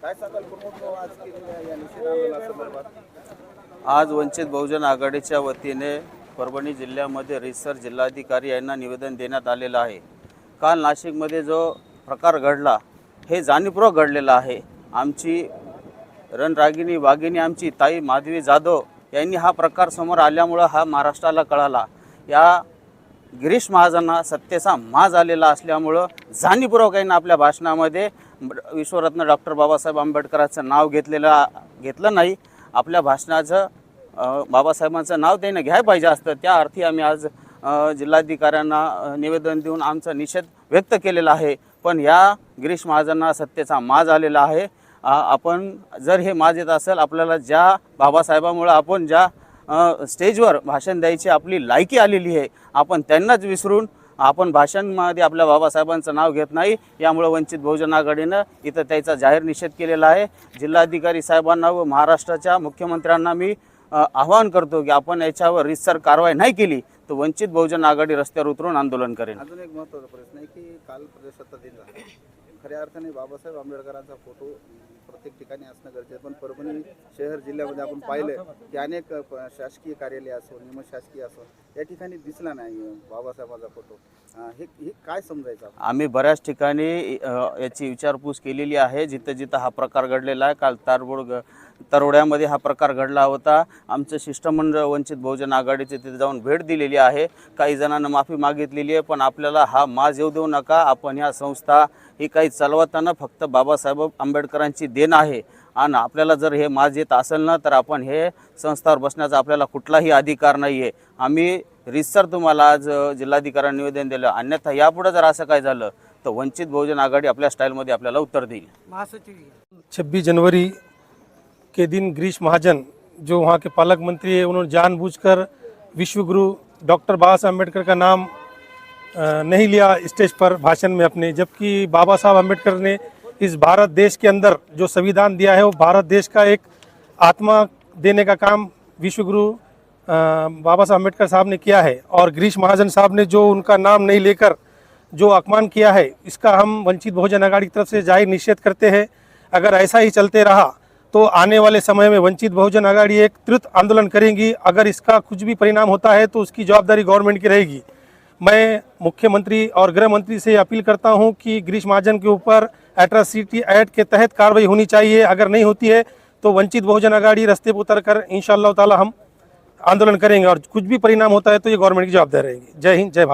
काय सांगाल प्रमुख आज केलेल्या या निषेध आंदोलनासंदर्भात? आज वंचित बहुजन आघाडीच्या वतीने परभणी जिल्ह्यामध्ये रिसर जिल्हाधिकारी यांना निवेदन देण्यात आलेलं आहे। काल नाशिकमध्ये जो प्रकार घडला हे जाणीवपूर्वक घडलेला आहे। आमची रणरागिणी वाघिणी आमची ताई माधवी जाधव यांनी हा प्रकार समोर आल्यामुळे हा महाराष्ट्राला कळाला। या गिरीश महाजनांना सत्तेचा माज आलेला असल्यामुळं जाणीवपूर्वक यांनी आपल्या भाषणामध्ये विश्वरत्न डॉक्टर बाबासाहेब आंबेडकरांचं नाव घेतलं नाही। आपल्या भाषणाचं बाबासाहेबांचं नाव त्याने घ्यायला पाहिजे असतं। त्या अर्थी आम्ही आज जिल्हाधिकाऱ्यांना निवेदन देऊन आमचा निषेध व्यक्त केलेला आहे। पण या गिरीश महाजनांना सत्तेचा माज आलेला आहे। आपण जर हे माज येत असेल, आपल्याला ज्या बाबासाहेबांमुळे आपण ज्या स्टेजवर भाषण द्यायची आपली लायकी आलेली आहे, आपण त्यांनाच विसरून आपण भाषणामध्ये आपल्या बाबासाहेबांचं नाव घेत नाही। यामुळे वंचित बहुजन आघाडीनं इथं त्याचा जाहीर निषेध केलेला आहे। जिल्हाधिकारी साहेबांना व महाराष्ट्राच्या मुख्यमंत्र्यांना मी आवाहन करतो की आपण याच्यावर रीतसर कारवाई नाही केली तर वंचित बहुजन आघाडी रस्त्यावर उतरून आंदोलन करेल। अजून एक महत्त्वाचा प्रश्न आहे की काल प्रजासत्ताक दिन झाला, खऱ्या अर्थाने बाबासाहेब आंबेडकरांचा फोटो प्रत्येक ठिकाणी असणं गरजेचं आहे। पण परभणी शहर जिल्ह्यामध्ये आपण पाहिलं की अनेक शासकीय कार्यालय असो, निमशासकीय असो, या ठिकाणी दिसला नाही बाबासाहेबांचा फोटो। हे काय समजायचं? आम्ही बऱ्याच ठिकाणी याची विचारपूस केलेली आहे, जिथं जिथं हा प्रकार घडलेला आहे। काल तरवड्यामध्ये हा प्रकार घडला होता। आमचं शिष्टमंडळ वंचित बहुजन आघाडीचे तिथे जाऊन भेट दिलेली आहे। काही जणांना माफी मागितलेली आहे, पण आपल्याला हा माज येऊ देऊ नका। आपण ह्या संस्था ही काही चालवताना फक्त बाबासाहेब आंबेडकरांची देण आहे आणि आपल्याला जर हे माज येत असेल ना तर आपण हे संस्थावर बसण्याचा आपल्याला कुठलाही अधिकार नाही आहे। आम्ही रीतसर तुम्हाला आज जिल्हाधिकाऱ्यांना निवेदन दिलं, अन्यथा यापुढे जर असं काय झालं तर वंचित बहुजन आघाडी आपल्या स्टाईलमध्ये आपल्याला उत्तर देईल। 26 जनवरी के दिन गिरीश महाजन जो वहाँ के पालक मंत्री है, उन्होंने जानबूझकर विश्वगुरु डॉक्टर बाबा साहब अम्बेडकर का नाम नहीं लिया स्टेज पर भाषण में अपने, जबकि बाबा साहब अम्बेडकर ने इस भारत देश के अंदर जो संविधान दिया है वो भारत देश का एक आत्मा देने का काम विश्वगुरु बाबा साहब अम्बेडकर साहब ने किया है। और गिरीश महाजन साहब ने जो उनका नाम नहीं लेकर जो अपमान किया है, इसका हम वंचित बहुजन आघाड़ी की तरफ से जाहिर निषेध करते हैं। अगर ऐसा ही चलते रहा तो आने वाले समय में वंचित बहुजन आघाड़ी एक त्वरित आंदोलन करेंगी। अगर इसका कुछ भी परिणाम होता है तो उसकी जवाबदारी गवर्नमेंट की रहेगी। मैं मुख्यमंत्री और गृह मंत्री से अपील करता हूं कि गिरीश महाजन के ऊपर एट्रॉसिटी एक्ट के तहत कार्रवाई होनी चाहिए। अगर नहीं होती है तो वंचित बहुजन आघाड़ी रास्ते पर उतरकर इंशाअल्लाह ताला हम आंदोलन करेंगे और कुछ भी परिणाम होता है तो ये गवर्नमेंट की जवाबदारी रहेगी। जय हिंद, जय भारत।